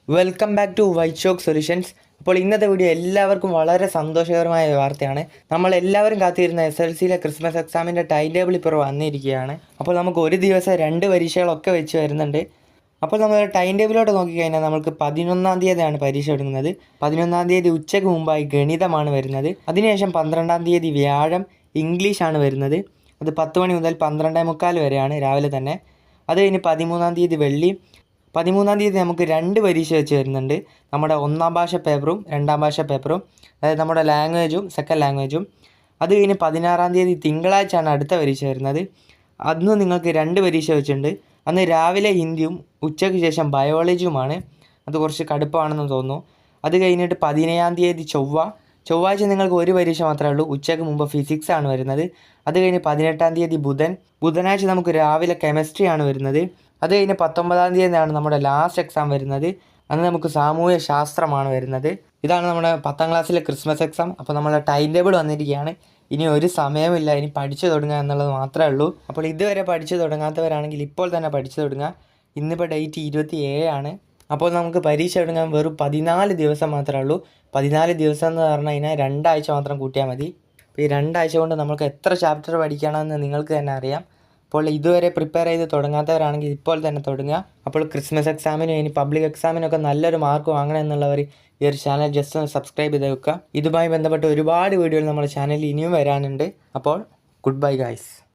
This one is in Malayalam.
Welcome back to White Shock Solutions. അപ്പോൾ ഇന്നത്തെ വീഡിയോ എല്ലാവർക്കും വളരെ സന്തോഷകരമായ വാർത്തയാണ്. നമ്മൾ എല്ലാവരും കാത്തിരുന്ന SLCയിലെ ക്രിസ്മസ് എക്സാമിൻ്റെ ടൈം ടേബിൾ ഇപ്പോൾ വന്നിരിക്കുകയാണ്. അപ്പോൾ നമുക്ക് ഒരു ദിവസം 2 പരീക്ഷകളൊക്കെ വെച്ച് വരുന്നുണ്ട്. അപ്പോൾ നമ്മൾ ടൈം ടേബിലോട്ട് നോക്കിക്കഴിഞ്ഞാൽ നമുക്ക് 11-ാം തീയതിയാണ് പരീക്ഷ തുടങ്ങുന്നത്. 11-ാം തീയതി ഉച്ചയ്ക്ക് മുമ്പായി ഗണിതമാണ് വരുന്നത്. അതിനുശേഷം 12-ാം തീയതി വ്യാഴം ഇംഗ്ലീഷാണ് വരുന്നത്. അത് 10 മണി മുതൽ 12:45 വരെയാണ് രാവിലെ തന്നെ. അത് കഴിഞ്ഞ് 13-ാം തീയതി വെള്ളി. 13-ാം തീയതി നമുക്ക് 2 പരീക്ഷ വെച്ച് വരുന്നുണ്ട്. നമ്മുടെ 1ാം ഭാഷ പേപ്പറും 2ാം ഭാഷ പേപ്പറും, അതായത് നമ്മുടെ ലാംഗ്വേജും സെക്കൻഡ് ലാംഗ്വേജും. അത് കഴിഞ്ഞ് 16-ാം തീയതി തിങ്കളാഴ്ചയാണ് അടുത്ത പരീക്ഷ വരുന്നത്. അന്ന് നിങ്ങൾക്ക് 2 പരീക്ഷ വെച്ചിട്ടുണ്ട്. അന്ന് രാവിലെ ഹിന്ദിയും ഉച്ചയ്ക്ക് ശേഷം ബയോളജിയുമാണ്. അത് കുറച്ച് കടുപ്പമാണെന്ന് തോന്നുന്നു. അത് കഴിഞ്ഞിട്ട് 17-ാം തീയതി ചൊവ്വാഴ്ച നിങ്ങൾക്ക് 1 പരീക്ഷ മാത്രമേ ഉള്ളൂ. ഉച്ചയ്ക്ക് മുമ്പ് ഫിസിക്സ് ആണ് വരുന്നത്. അത് കഴിഞ്ഞ് 18-ാം തീയതി ബുധനാഴ്ച നമുക്ക് രാവിലെ കെമിസ്ട്രി ആണ് വരുന്നത്. അത് കഴിഞ്ഞ് 19-ാം തീയതിയാണ് നമ്മുടെ ലാസ്റ്റ് എക്സാം വരുന്നത്. അന്ന് നമുക്ക് സാമൂഹ്യ ശാസ്ത്രമാണ് വരുന്നത്. ഇതാണ് നമ്മുടെ 10ാം ക്ലാസ്സിലെ ക്രിസ്മസ് എക്സാം. അപ്പോൾ നമ്മുടെ ടൈം ടേബിൾ വന്നിരിക്കുകയാണ്. ഇനി ഒരു സമയമില്ല, ഇനി പഠിച്ചു തുടങ്ങുക എന്നുള്ളത് മാത്രമേ ഉള്ളൂ. അപ്പോൾ ഇതുവരെ പഠിച്ചു തുടങ്ങാത്തവരാണെങ്കിൽ ഇപ്പോൾ തന്നെ പഠിച്ചു തുടങ്ങുക. ഇന്നിപ്പോൾ ഡേറ്റ് 27 ആണ്. അപ്പോൾ നമുക്ക് പരീക്ഷ തുടങ്ങാൻ വെറും 14 ദിവസം മാത്രമേ ഉള്ളൂ. 14 ദിവസം എന്ന് പറഞ്ഞു കഴിഞ്ഞാൽ 2 ആഴ്ച മാത്രം കൂട്ടിയാൽ മതി. അപ്പോൾ ഈ 2 ആഴ്ച കൊണ്ട് നമുക്ക് എത്ര ചാപ്റ്റർ പഠിക്കണമെന്ന് നിങ്ങൾക്ക് തന്നെ അറിയാം. അപ്പോൾ ഇതുവരെ പ്രിപ്പയർ ചെയ്ത് തുടങ്ങാത്തവരാണെങ്കിൽ ഇപ്പോൾ തന്നെ തുടങ്ങുക. അപ്പോൾ ക്രിസ്മസ് എക്സാമിനും ഇനി പബ്ലിക് എക്സാമിനൊക്കെ നല്ലൊരു മാർക്ക് വാങ്ങണം എന്നുള്ളവർ ഈ ഒരു ചാനൽ ജസ്റ്റ് ഒന്ന് സബ്സ്ക്രൈബ് ചെയ്ത് വെക്കുക. ഇതുമായി ബന്ധപ്പെട്ട് ഒരുപാട് വീഡിയോകൾ നമ്മുടെ ചാനലിൽ ഇനിയും വരാനുണ്ട്. അപ്പോൾ ഗുഡ് ബൈ ഗൈസ്.